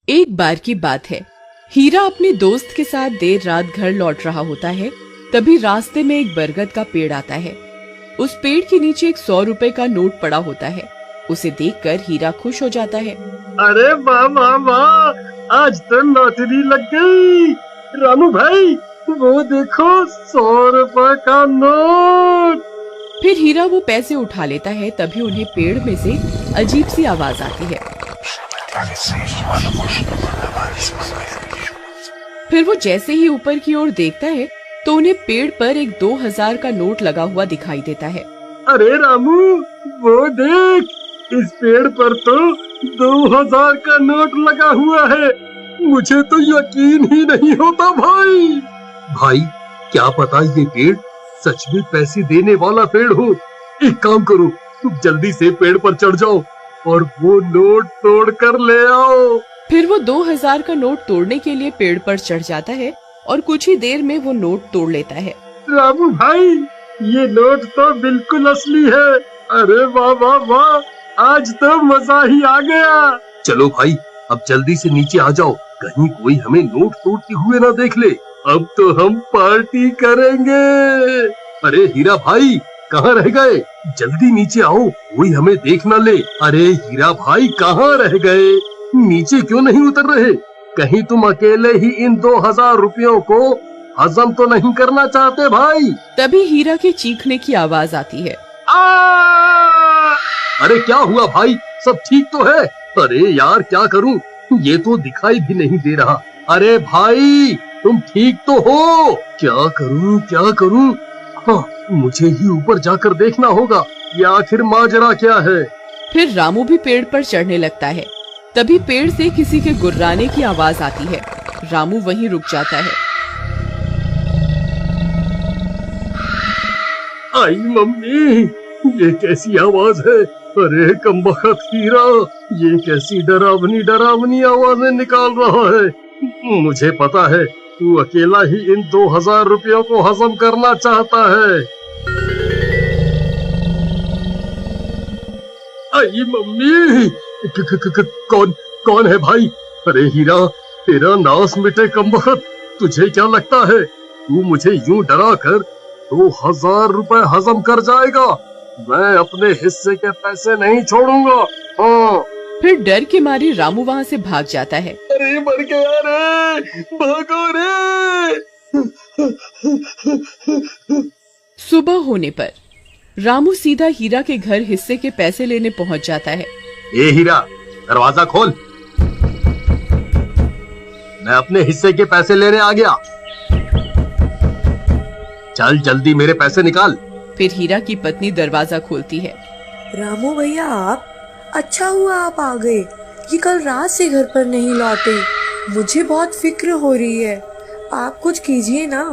एक बार की बात है, हीरा अपने दोस्त के साथ देर रात घर लौट रहा होता है। तभी रास्ते में एक बरगद का पेड़ आता है। उस पेड़ के नीचे एक 100 रुपए का नोट पड़ा होता है। उसे देखकर हीरा खुश हो जाता है। अरे वाह वाह वाह, आज तो लॉटरी लग गई। रामू भाई, वो देखो 100 रुपए का नोट। फिर हीरा वो पैसे उठा लेता है। तभी उन्हें पेड़ में से अजीब सी आवाज आती है। फिर वो जैसे ही ऊपर की ओर देखता है तो उन्हें पेड़ पर एक 2000 का नोट लगा हुआ दिखाई देता है। अरे रामू, वो देख, इस पेड़ पर तो 2000 का नोट लगा हुआ है। मुझे तो यकीन ही नहीं होता भाई। भाई, क्या पता ये पेड़ सच में पैसे देने वाला पेड़ हो। एक काम करो, तुम जल्दी से पेड़ पर चढ़ जाओ और वो नोट तोड़ कर ले आओ। फिर वो 2000 का नोट तोड़ने के लिए पेड़ पर चढ़ जाता है और कुछ ही देर में वो नोट तोड़ लेता है। रामू भाई, ये नोट तो बिल्कुल असली है। अरे वाह वाह वाह, आज तो मजा ही आ गया। चलो भाई, अब जल्दी से नीचे आ जाओ, कहीं कोई हमें नोट तोड़ते हुए ना देख ले। अब तो हम पार्टी करेंगे। अरे हीरा भाई, कहाँ रह गए? जल्दी नीचे आओ, कोई हमें देख ना ले। अरे हीरा भाई, कहाँ रह गए? नीचे क्यों नहीं उतर रहे? कहीं तुम अकेले ही इन 2000 रुपयों को हजम तो नहीं करना चाहते भाई? तभी हीरा के चीखने की आवाज आती है। अरे क्या हुआ भाई, सब ठीक तो है? अरे यार, क्या करूं, ये तो दिखाई भी नहीं दे रहा। अरे भाई, तुम ठीक तो हो? क्या करूं? हाँ, मुझे ही ऊपर जाकर देखना होगा, ये आखिर माजरा क्या है। फिर रामू भी पेड़ पर चढ़ने लगता है। तभी पेड़ से किसी के गुर्राने की आवाज आती है। रामू वहीं रुक जाता है। आई मम्मी, ये कैसी आवाज है? अरे कमबख्त हीरा, ये कैसी डरावनी आवाजें निकाल रहा है। मुझे पता है, तू अकेला ही इन 2000 रुपयों को हजम करना चाहता है। आई मम्मी, कौन है भाई? अरे हीरा, तेरा नाश मिटे कमबख्त। तुझे क्या लगता है तू मुझे यूं डरा कर 2000 रुपए हजम कर जाएगा? मैं अपने हिस्से के पैसे नहीं छोड़ूंगा। हाँ। फिर डर के मारे रामू वहाँ से भाग जाता है। अरे मर गया रे, भागो रे। सुबह होने पर रामू सीधा हीरा के घर हिस्से के पैसे लेने पहुँच जाता है। ए हीरा, दरवाजा खोल, मैं अपने हिस्से के पैसे लेने आ गया। चल जल्दी मेरे पैसे निकाल। फिर हीरा की पत्नी दरवाजा खोलती है। रामू भैया, आप, अच्छा हुआ आप आ गए। ये कल रात से घर पर नहीं लौटे, मुझे बहुत फिक्र हो रही है। आप कुछ कीजिए ना।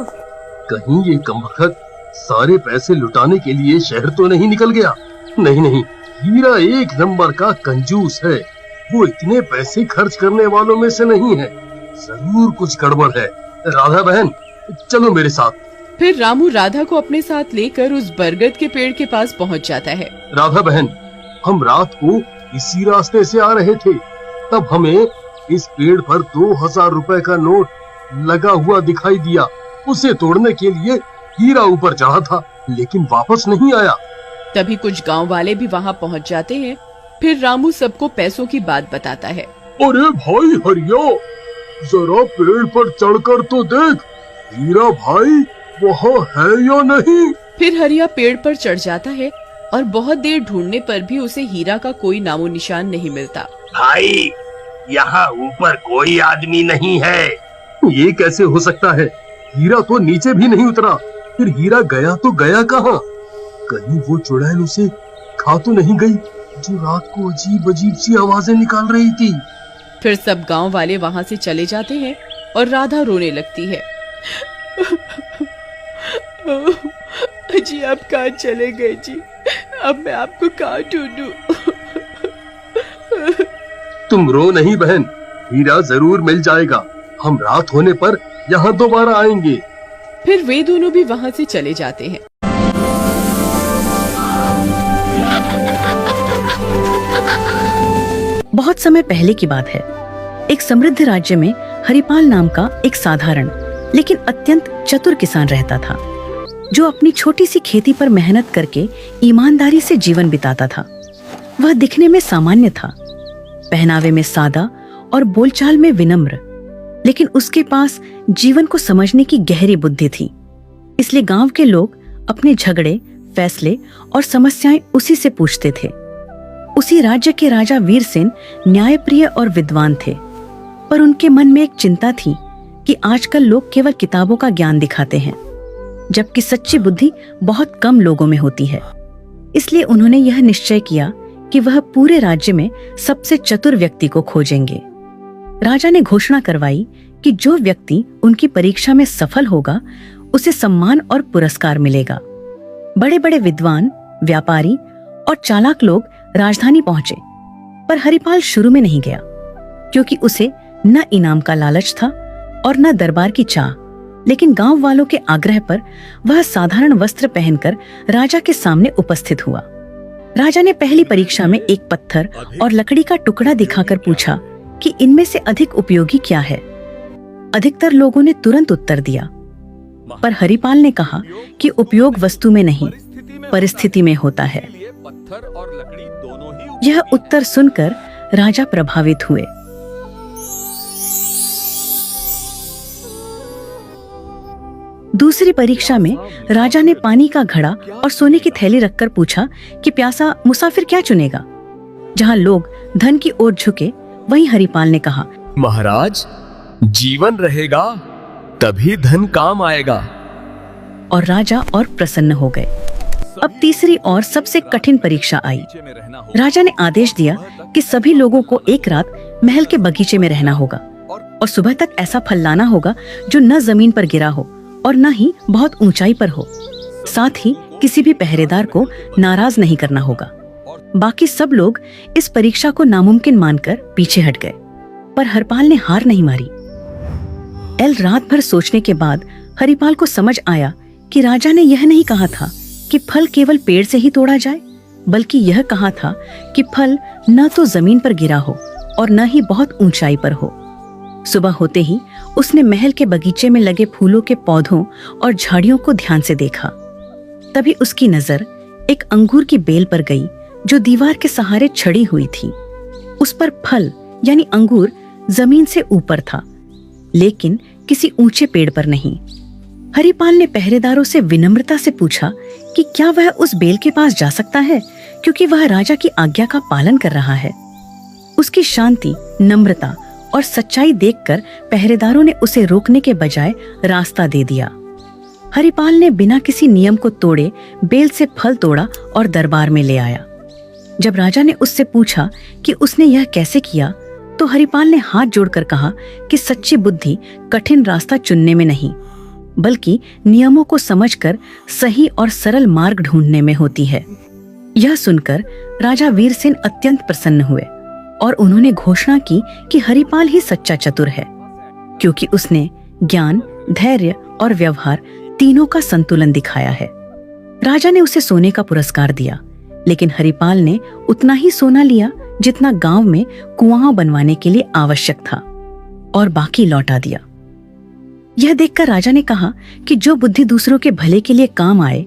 कहीं ये कमबख्त सारे पैसे लुटाने के लिए शहर तो नहीं निकल गया? नहीं, हीरा एक नंबर का कंजूस है। वो इतने पैसे खर्च करने वालों में से नहीं है। जरूर कुछ गड़बड़ है। राधा बहन, चलो मेरे साथ। फिर रामू राधा को अपने साथ लेकर उस बरगद के पेड़ के पास पहुंच जाता है। राधा बहन, हम रात को इसी रास्ते से आ रहे थे, तब हमें इस पेड़ पर 2000 रुपए का नोट लगा हुआ दिखाई दिया। उसे तोड़ने के लिए हीरा ऊपर चढ़ा था, लेकिन वापस नहीं आया। तभी कुछ गांव वाले भी वहां पहुंच जाते हैं। फिर रामू सबको पैसों की बात बताता है। अरे भाई हरिया, जरा पेड़ पर चढ़कर तो देख, हीरा भाई वहाँ है या नहीं? फिर हरिया पेड़ पर चढ़ जाता है और बहुत देर ढूंढने पर भी उसे हीरा का कोई नामो निशान नहीं मिलता। भाई, यहाँ ऊपर कोई आदमी नहीं है। ये कैसे हो सकता है? हीरा तो नीचे भी नहीं उतरा। फिर हीरा गया तो गया कहाँ? कहीं वो चुड़ैल उसे खा तो नहीं गई, जो रात को अजीब सी आवाजें निकाल रही थी? फिर सब गांव वाले वहाँ से चले जाते हैं और राधा रोने लगती है। जी, आप कहाँ चले गए जी? अब मैं आपको कहाँ ढूंढूं? तुम रो नहीं बहन, हीरा जरूर मिल जाएगा। हम रात होने पर यहाँ दोबारा आएंगे। फिर वे दोनों भी वहाँ से चले जाते हैं। बहुत समय पहले की बात है। एक समृद्ध राज्य में हरिपाल नाम का एक साधारण लेकिन अत्यंत चतुर किसान रहता था, जो अपनी छोटी सी खेती पर मेहनत करके ईमानदारी से जीवन बिताता था। वह दिखने में सामान्य था, पहनावे में सादा और बोलचाल में विनम्र, लेकिन उसके पास जीवन को समझने की गहरी बुद्धि थी। इसलिए गांव के लोग अपने झगड़े, फैसले और समस्याएं उसी से पूछते थे। उसी राज्य के राजा वीरसेन न्यायप्रिय और विद्वान थे, पर उनके मन में एक चिंता थी कि आजकल लोग केवल किताबों का ज्ञान दिखाते हैं, जबकि सच्ची बुद्धि बहुत कम लोगों में होती है। इसलिए उन्होंने यह निश्चय किया कि वह पूरे राज्य में सबसे चतुर व्यक्ति को खोजेंगे। राजा ने घोषणा करवाई कि जो व्यक्ति उनकी परीक्षा में सफल होगा उसे सम्मान और पुरस्कार मिलेगा। बड़े बड़े विद्वान, व्यापारी और चालाक लोग राजधानी पहुंचे, पर हरिपाल शुरू में नहीं गया, क्योंकि उसे न इनाम का लालच था और न दरबार की चाह। लेकिन गांव वालों के आग्रह पर वह साधारण वस्त्र पहनकर राजा के सामने उपस्थित हुआ। राजा ने पहली परीक्षा में एक पत्थर और लकड़ी का टुकड़ा दिखाकर पूछा कि इनमें से अधिक उपयोगी क्या है। अधिकतर लोगों ने तुरंत उत्तर दिया, पर हरिपाल ने कहा कि उपयोग वस्तु में नहीं, परिस्थिति में होता है। यह उत्तर सुनकर राजा प्रभावित हुए। दूसरी परीक्षा में राजा ने पानी का घड़ा और सोने की थैली रखकर पूछा कि प्यासा मुसाफिर क्या चुनेगा। जहां लोग धन की ओर झुके, वहीं हरिपाल ने कहा, महाराज, जीवन रहेगा तभी धन काम आएगा। और राजा और प्रसन्न हो गए। अब तीसरी और सबसे कठिन परीक्षा आई। राजा ने आदेश दिया कि सभी लोगों को एक रात महल के बगीचे में रहना होगा और सुबह तक ऐसा फल लाना होगा जो न जमीन पर गिरा हो और न ही बहुत ऊंचाई पर हो। साथ ही किसी भी पहरेदार को नाराज नहीं करना होगा। बाकी सब लोग इस परीक्षा को नामुमकिन मानकर पीछे हट गए, पर हरिपाल ने हार नहीं मारी। रात भर सोचने के बाद हरिपाल को समझ आया कि राजा ने यह नहीं कहा था कि फल केवल पेड़ से ही तोड़ा जाए, बल्कि यह कहा था कि फल न तो जमीन पर गिरा हो और न ही बहुत ऊंचाई पर हो। सुबह होते ही उसने महल के बगीचे में लगे फूलों के पौधों और झाड़ियों को ध्यान से देखा। तभी उसकी नजर एक अंगूर की बेल पर गई जो दीवार के सहारे छड़ी हुई थी। उस पर फल यानी अंगूर जमीन से ऊपर था, लेकिन किसी ऊंचे पेड़ पर नहीं। हरिपाल ने पहरेदारों से विनम्रता से पूछा कि क्या वह उस बेल के पास जा सकता है, क्योंकि वह राजा की आज्ञा का पालन कर रहा है। उसकी शांति, नम्रता और सच्चाई देखकर पहरेदारों ने उसे रोकने के बजाय रास्ता दे दिया। हरिपाल ने बिना किसी नियम को तोड़े बेल से फल तोड़ा और दरबार में ले आया। जब राजा ने उससे पूछा कि उसने यह कैसे किया, तो हरिपाल ने हाथ जोड़कर कहा कि सच्ची बुद्धि कठिन रास्ता चुनने में नहीं, बल्कि नियमों को समझकर सही और सरल मार्ग ढूंढने में होती है। यह सुनकर राजा वीरसेन अत्यंत प्रसन्न हुए और उन्होंने घोषणा की कि हरिपाल ही सच्चा चतुर है, क्योंकि उसने ज्ञान, धैर्य और व्यवहार तीनों का संतुलन दिखाया है। राजा ने उसे सोने का पुरस्कार दिया, लेकिन हरिपाल ने उतना ही सोना लिया जितना गांव में कुआं बनवाने के लिए आवश्यक था, और बाकी लौटा दिया। यह देखकर राजा ने कहा कि जो बुद्धि दूसरों के भले के लिए काम आए,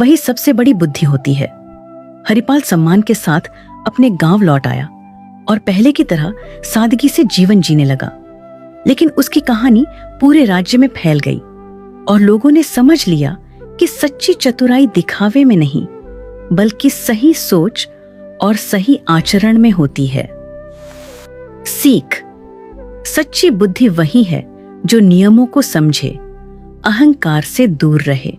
वही सबसे बड़ी बुद्धि होती है। हरिपाल सम्मान के साथ अपने गांव लौट आया और पहले की तरह सादगी से जीवन जीने लगा। लेकिन उसकी कहानी पूरे राज्य में फैल गई और लोगों ने समझ लिया कि सच्ची चतुराई दिखावे में नहीं, बल्कि सही सोच और सही आचरण में होती है। सीख: सच्ची बुद्धि वही है जो नियमों को समझे, अहंकार से दूर रहे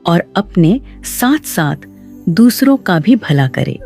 और अपने साथ साथ दूसरों का भी भला करे।